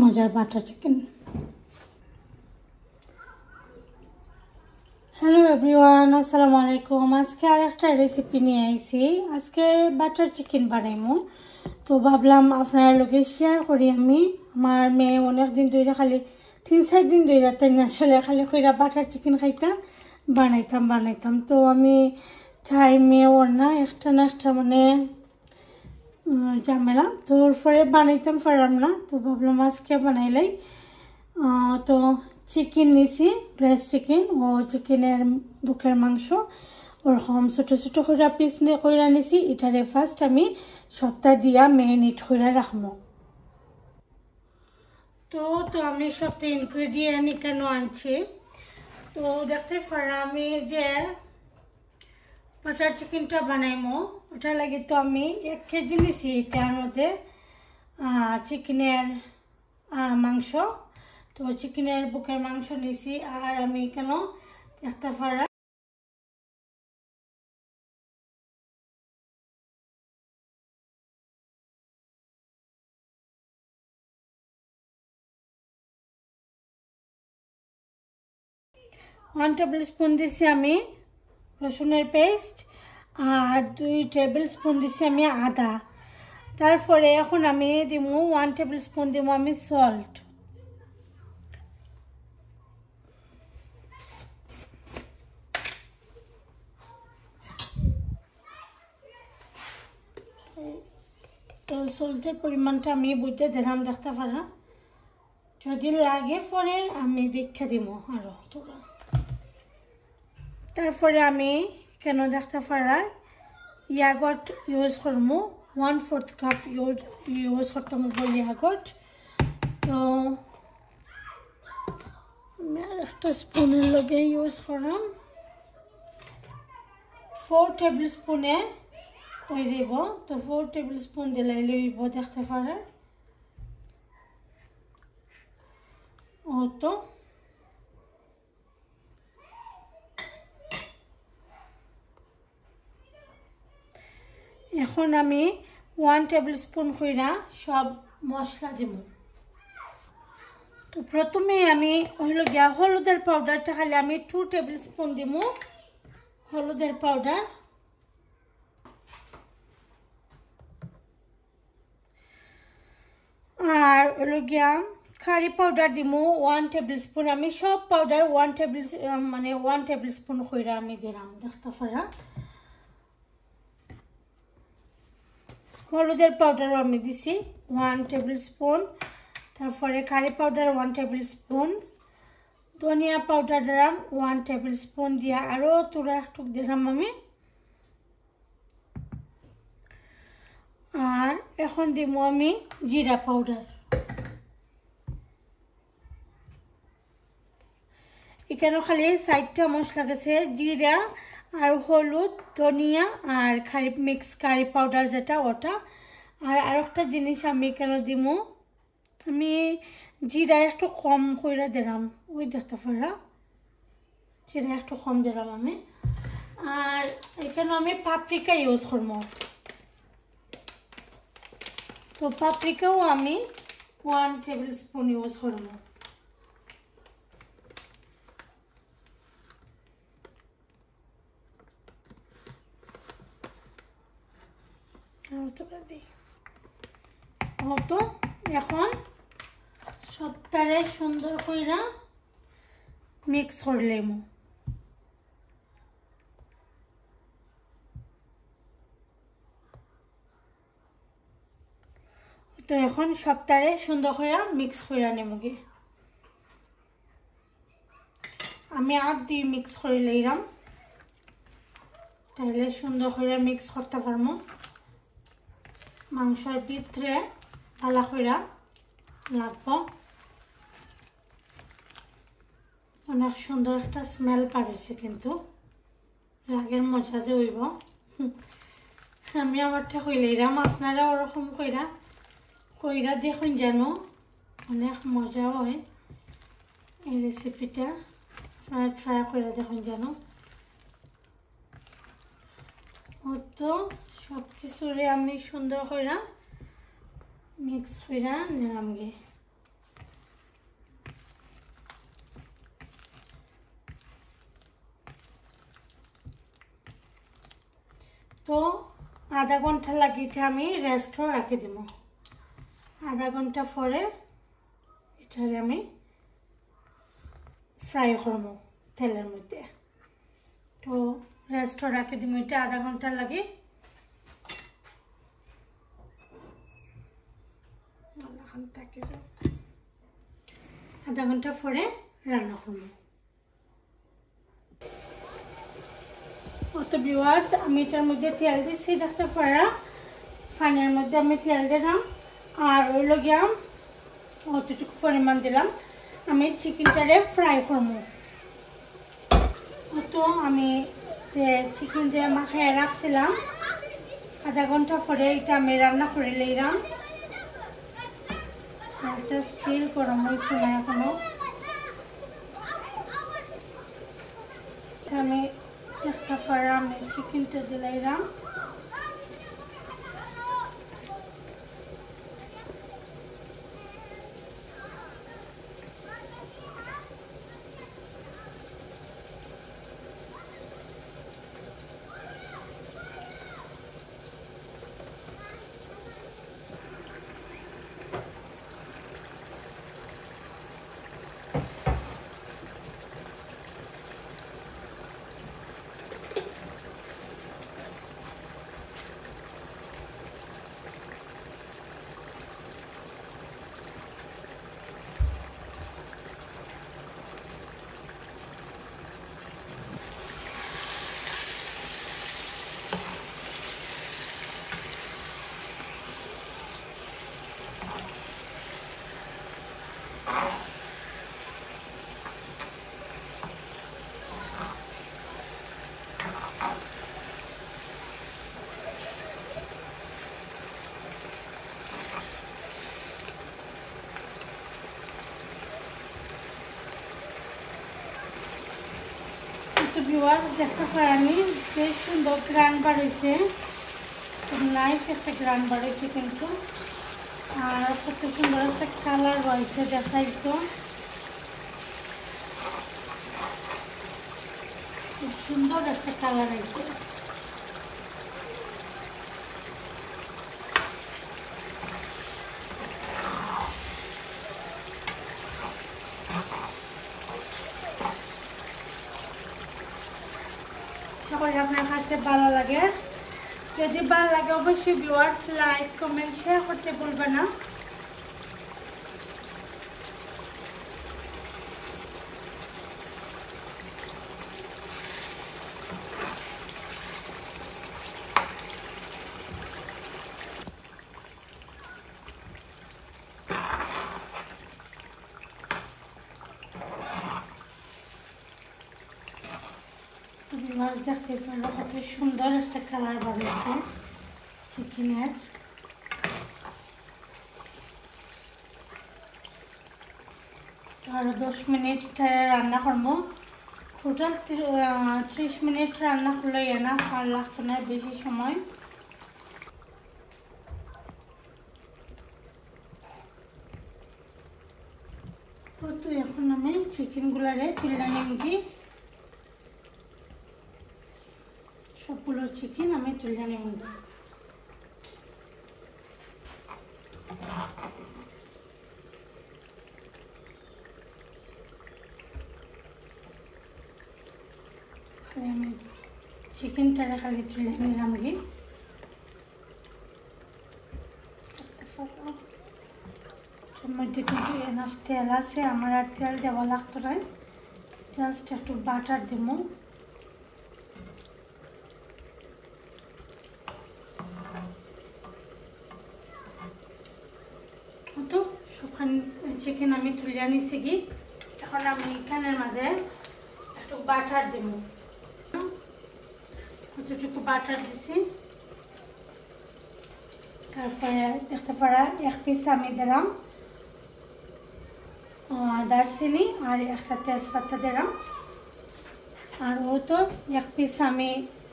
মজার butter chicken. Hello everyone, আসসালামু আলাইকুম। আজকে আর একটা রেসিপি নিয়ে আইছি। আজকে বাটার চিকেন বানাইমু, তো ভাবলাম আপনার লোকে শেয়ার করি। আমার মেয়ে অনেক দিন ধরে খালি 3-4 দিন ধরে তাই আসলে খালি কইরা বাটার চিকেন খাইতাম, বানাইতাম। তো আমি চাই মেয়ে ওর না একটা মানে ঝামেলা, তো ওর পরে বানাইতাম পারলাম না, তো ভাবলাম আজকে বানাইলাই। তো চিকেন নিছি, ব্রেস্ট চিকেন ও চিকেনের বুকের মাংস ওরকম ছোটো ছোটো করে পিস কইরা নিছি। এটারে ফার্স্ট আমি সপ্তাহ দিয়া ম্যারিনেট করে রাখবো। তো আমি সপ্তাহ ইনগ্রেডিয়েন্ট কেন আনছি, তো দেখতে পারা আমি যে বাটার চিকেনটা বানাইমো ওটা লাগে। তো আমি 1 কেজি নিছি। এটার মধ্যে চিকেনের মাংস, তো চিকেনের বুকের মাংস নিছি। আর আমি কেন দেখতে পারা 1 টেবিল স্পুন দিছি আমি রসুনের পেস্ট, আর 2 টেবিল স্পুন দিছি আমি আদা। তারপরে এখন আমি দিব 1 টেবিল স্পুন দিব আমি সল্ট। তো সল্টের পরিমাণটা আমি বুঝতে দিলাম, দেখতে পারা যদি লাগে পরে আমি দেখে দিব আরো তোরা। তারপরে আমি কেন দেখতে পারা ইয়াগট ইউজ করবো, 1/4 কাপ ইউজ করতাম ইয়াগট। তো আমি আর একটা স্পুনের লগে ইউজ করলাম 4 টেবিল স্পুনে হয়ে যাব। তো 4 টেবিল স্পুন দিলে লইব, দেখতে পারে। ও তো এখন আমি 1 টেবিল স্পুন কইরা সব মশলা দিব। তো প্রথমে আমি হলো গিয়া হলুদের পাউডারটা খালি আমি 2 টেবিল স্পুন দিব হলুদের পাউডার। আর হলো গিয়া কারি পাউডার দিব 1 টেবিল স্পুন। আমি সব পাউডার 1 টেবিল স্পুন কইরা আমি দিলাম, দেখতে পারা। হলুদের পাউডারও আমি দিছি 1 টেবিল স্পুন। তারপরে কারি পাউডার 1 টেবিল স্পুন, ধনিয়া পাউডার দিলাম 1 টেবিল স্পুন দিয়া আরও তোরা একটু দিলাম আমি। আর এখন দিব আমি জিরা পাউডার। এখানে খালি 4টা মশলা গেছে, জিরা আর হলুদ, ধনিয়া আর মিক্স কারি পাউডার যেটা ওটা। আর আরেকটা জিনিস আমি কেন দিব, আমি জিরা একটু কম কইরা দিলাম, ওই দেখতে পারা জিরা একটু কম দিলাম আমি। আর এখানে আমি পাপরিকা ইউজ করবো, তো পাপরিকাও আমি 1 টেবিল স্পুন ইউজ করবো। তো এখন সবটারে সুন্দর কইরা মিক্স করলেম। তো এখন সবটারে সুন্দর করে মিক্স করে নেবগে। আমি আর দিয়ে মিক্স করে লইলাম, তাহলে সুন্দর করে মিক্স করতে পারবো। মাংসের ভিতরে ভালো করে লাগবো, অনেক সুন্দর একটা স্মেল পাইছে, কিন্তু রাগের মজা যে হইব। আমি আমারটা কইলাম, আপনারা ওরকম কইরা দেখুন যেন অনেক মজা হয় এই রেসিপিটা। আপনারা ট্রাই করে দেখুন যেন। তো সব কিছুরে আমি সুন্দর করে মিক্স করে নিলাম গে। তো আধা ঘন্টা লাগি এটা আমি রেস্ট রাখি দিব আধা ঘন্টা পরে এটারে আমি ফ্রাই করব তেলের মধ্যে তো রেস্ট রাখি দিব এটা আধা ঘন্টা লাগে আধা ঘন্টা পরে রান্না করব তো ভিউয়ার্স আমি এটার মধ্যে তেল দিচ্ছি দেখতে পারা পানির মধ্যে আমি তেল দিলাম আর ওই লগিয়া অতটুকু পরিমাণ দিলাম আমি চিকেনটারে ফ্রাই করব তো আমি যে চিকেন যে মাখায় রাখছিলাম আধা ঘন্টা পরে এটা আমি রান্না করে লইলাম এটা স্টিল গরম হয়েছে না এখনো আমি একটা পারা আমি চিকেনটা দিলাম ভিউয়ার্স দেখতে পারেনি যে সুন্দর গ্রান বাড়িয়েছে নাইস একটা গ্রান বাড়িয়েছে কিন্তু আর কত সুন্দর একটা কালার রয়েছে দেখাই তো খুব সুন্দর একটা কালার আছে সকলে আপনার কাছে ভালো লাগে যদি ভালো লাগে অবশ্যই ভিউয়ার্স লাইক কমেন্ট শেয়ার করতে ভুলবেন না ভিউয়ার্স দেখতে পারো কত সুন্দর একটা কালার বাড়িয়েছে চিকেনের আরো 10 মিনিট রান্না করবো টোটাল 30 মিনিট রান্না করলে না আর লাগতো না বেশি সময় তো এখন আমি চিকেনগুলারে তুলে নিমকি সবগুলো চিকেন আমি তুলে নেব আমি চিকেনটা খালি তুলে নিলাম কি মধ্যে কিন্তু এনাফ তেল আছে আমার আর তেল দেওয়া লাগতো না জাস্ট একটু বাটার দেবো তো সবখান চিকেন আমি তুলে নিছি কি এখন আমি এখানের মাঝে একটু বাটার দেব কতটুকু বাটার দিছি তারপরে দেখতে পারা 1 পিস আমি দিলাম দারচিনি আর একটা তেজপাতা দিলাম আর ও তো 1 পিস আমি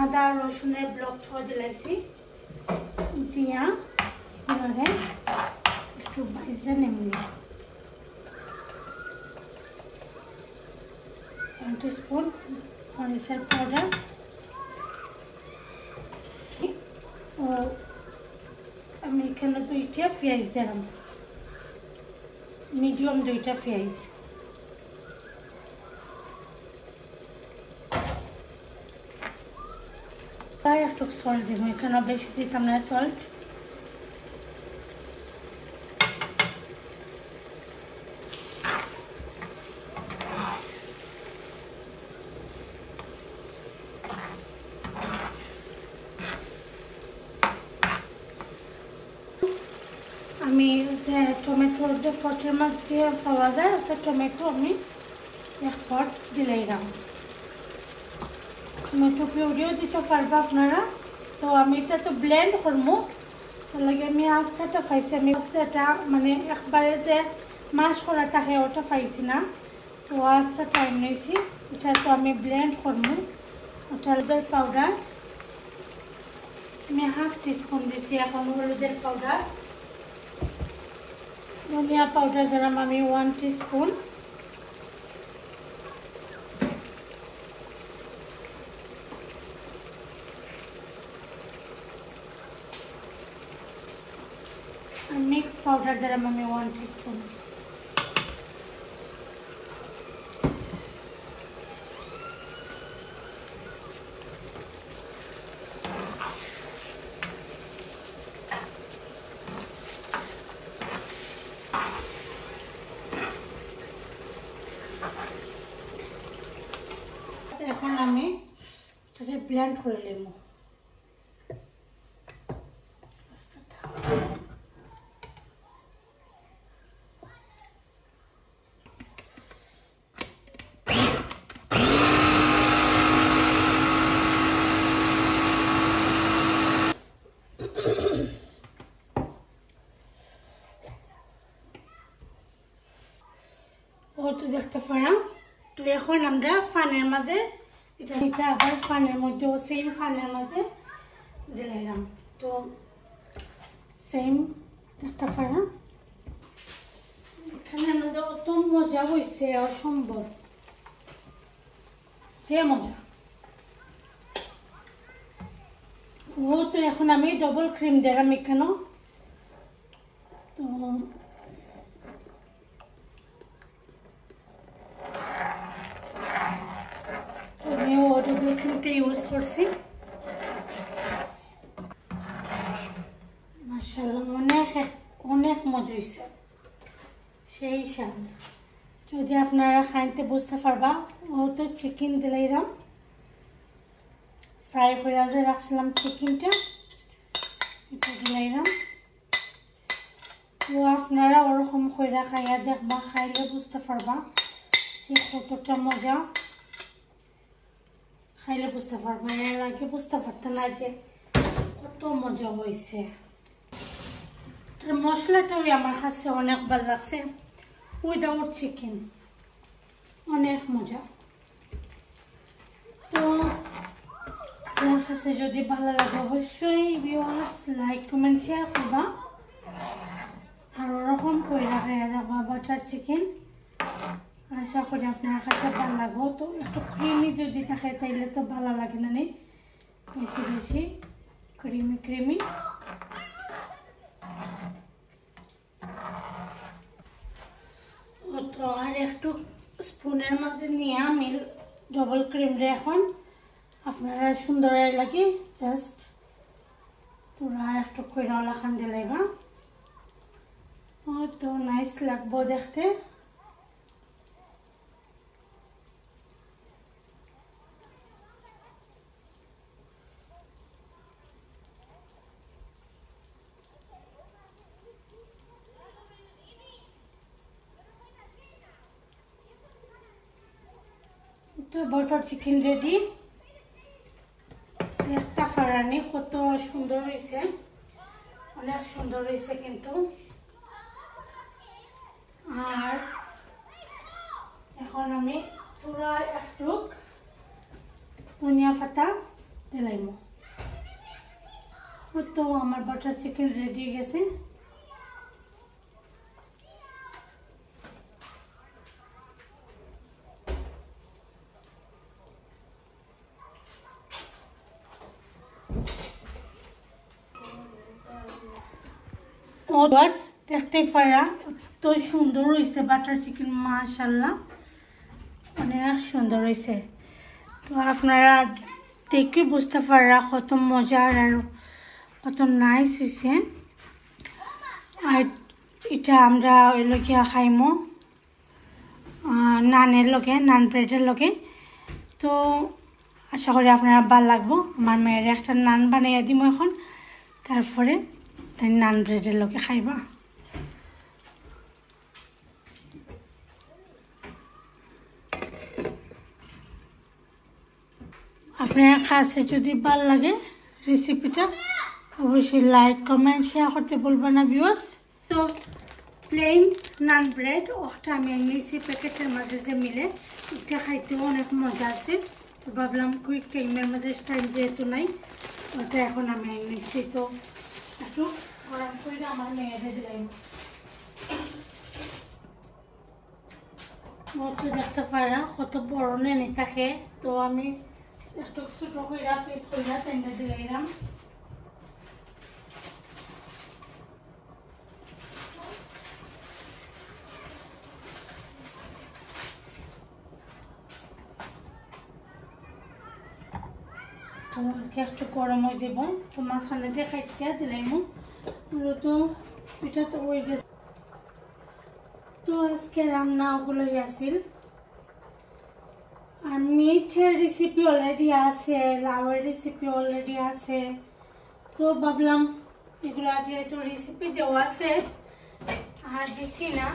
আদা রসুনের ব্লক থোয়া দিলাইছি দিয়া এবারে একটু ভাজা নেব 1 টিস্পুন মরিচের পাউডার দুইটা পেঁয়াজ দিলাম, মিডিয়াম দুইটা পেঁয়াজ। প্রায় একটু সল্ট দিব, এখানে বেশি দিতাম না সল্ট। আমি যে টমেটোর যে ফটের মধ্যে পাওয়া যায় একটা টমেটো আমি এক ফট দিলাম। টমেটো পিউরিও দিতে পারবো আপনারা। তো আমি এটা তো ব্লেন্ড করবো, তার লাগে আমি আস্তাটা পাইছি। আমি এটা মানে একবারে যে মাছ করা থাকে ওটা পাইছি না, তো আস্তা টাইম নিয়েছি। এটা তো আমি ব্লেন্ড করবো। ওটা হলুদের পাউডার আমি 1/2 টিস্পুন দিছি। এখন হলুদের পাউডার, ধনিয়া পাউডার দিলাম আমি 1 টিস্পুন। আর মিক্স পাউডার দিলাম আমি 1 টিস্পুন। এখন আমি এটাকে ব্লেন্ড করে নেব। ও তো দেখতে পারাম। তো এখন আমরা ফানের মাঝে এটা আবার ফানের মধ্যে সেম ফানের মাঝে দিলাম। তো সেম দেখতে পারাম। এখানে আমাদের অত মজা হয়েছে, অসম্ভব যে মজা। ও তো এখন আমি ডবল ক্রিম দিলাম এখানে। তো আমিও ডবল ক্রিমটা ইউজ করছি। মাশাআল্লাহ অনেক অনেক মজা হয়েছে, সেই স্বাদ। যদি আপনারা খাইতে বুঝতে পারবা। ও তো চিকেন দিলাম, ফ্রাই করে যে রাখছিলাম চিকেনটা, এটা দিলাম। তো আপনারা ওরকম করে খাইয়া দেখবা, খাইলে বুঝতে পারবা যে কতটা মজা। খাইলে বুঝতে পারবা, এর আগে বুঝতে পারতো না যে কত মজা হয়েছে। মশলাটাও আমার কাছে অনেক ভালো লাগছে, উইদাউট চিকেন, অনেক মজা। তো আপনার কাছে যদি ভালো লাগে অবশ্যই ভিউয়ার্স লাইক কমেন্ট শেয়ার করবা। আর ওরকম করে খাইয়া দেখবা বাটার চিকেন, আশা করি আপনার কাছে ভালো লাগবে। তো একটু ক্রিমি যদি থাকে তাইলে তো ভালো লাগে না, বেশি বেশি ক্রিমি ক্রিমি। তো আর একটু স্পুনের মাঝে নিয়ে আমি ডবল ক্রিম রে এখন আপনারা সুন্দর লাগে জাস্ট তোরা একটু কইরা লাখান দিলাইবা। তো নাইস লাগবো দেখতে। তো বাটার চিকেন রেডি। একটা ফারানি কত সুন্দর হয়েছে, অনেক সুন্দর হয়েছে কিন্তু। আর এখন আমি পুরা একটু ধনিয়া পাতা দিলাম। তো আমার বাটার চিকেন রেডি হয়ে গেছে। ওভার্স দেখতে পারা তো সুন্দর হয়েছে বাটার চিকেন মাশাআল্লাহ অনেক সুন্দর হয়েছে তো আপনারা দেখে বুঝতে পারা কত মজার আর কত নাইস হয়েছে আর এটা আমরা ওইলগিয়া খাইমো নানের লগে নান ব্রেডের লগে তো আশা করি আপনারা ভালো লাগবো আমার মেয়ের একটা নান বানাইয়া দিব এখন তারপরে তাই নান ব্রেডের লগে খাইবা আপনার কাছে যদি ভালো লাগে রেসিপিটা অবশ্যই লাইক কমেন্ট শেয়ার করতে বলবেন না ভিউয়ার্স তো প্লেন নান ব্রেড ওটা আমি নিয়েছি প্যাকেটের মাঝে যে মিলে এটা খাইতেও অনেক মজা আছে তো ভাবলাম কুইক টাইমের মধ্যে টাইম যেহেতু নাই ওটা এখন আমি নিয়েছি তো একটু গরম করে আমার মেয়েদের দিলাম তো দেখতে পারা কত বড় নেই থাকে তো আমি একটু ছোটো করে পিস করে তেলে দিলাম তো একটু গরম হয়ে যাব তো মাছখানে দিয়ে খাইতে দিলাম তো এটা তো হয়ে গেছে তো আজকে রান্না ওগুলোই আসিল আর মিটের রেসিপি অলরেডি আছে লাউয়ের রেসিপি অলরেডি আছে তো ভাবলাম এগুলো যেহেতু রেসিপি দেওয়া আছে আর দিছি না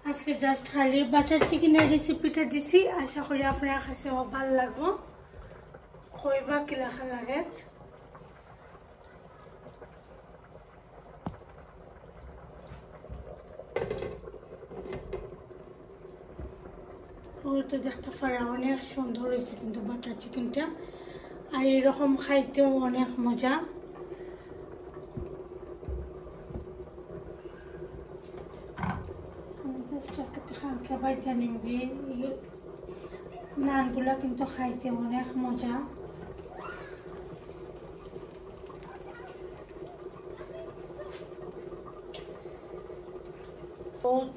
আজকে জাস্ট খালি বাটার চিকেনের রেসিপিটা দিছি আশা করি আপনার কাছে ভালো লাগবো কইবা কি লেখা লাগে তো দেখতে পারা অনেক সুন্দর হয়েছে কিন্তু বাটার চিকেনটা আর এরকম খাইতেও অনেক মজা আমি জাস্ট একটু হালকা বাইজা নিবি নানগুলা কিন্তু খাইতে অনেক মজা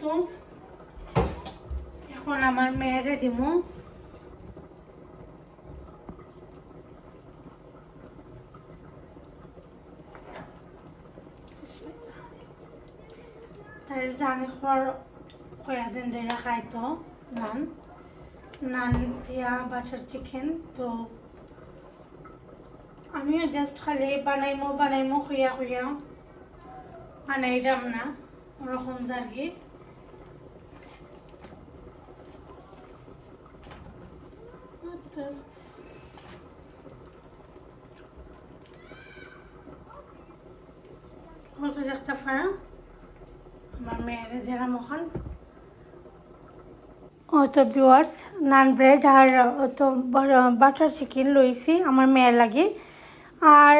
তো এখন আমার মেয়েরে দিব তাই জানি কয়াদিন ধরে খাইতো নান নান দিয়া বাটার চিকেন তো আমিও জাস্ট খালি বানাইমো খুঁয়া বানাইলাম না ওরকম জার্গি তো দেখতে পারা আমার মেয়েরে দিলাম ওখান তো ভিউয়ার্স নান ব্রেড আর তো বাটার চিকেন লইছি আমার মেয়ের লাগে আর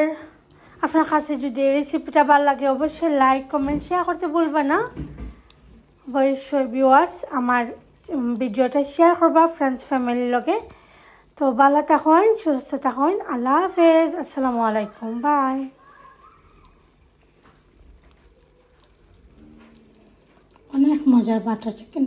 আপনার কাছে যদি রেসিপিটা ভালো লাগে অবশ্যই লাইক কমেন্ট শেয়ার করতে ভুলবেন না অবশ্যই ভিউয়ার্স আমার ভিডিওটা শেয়ার করবা ফ্রেন্ডস ফ্যামিলির লগে তো ভালো থাকুন সুস্থ থাকুন আল্লাহ হাফেজ আসসালামু আলাইকুম বাই অনেক মজার বাটার চিকেন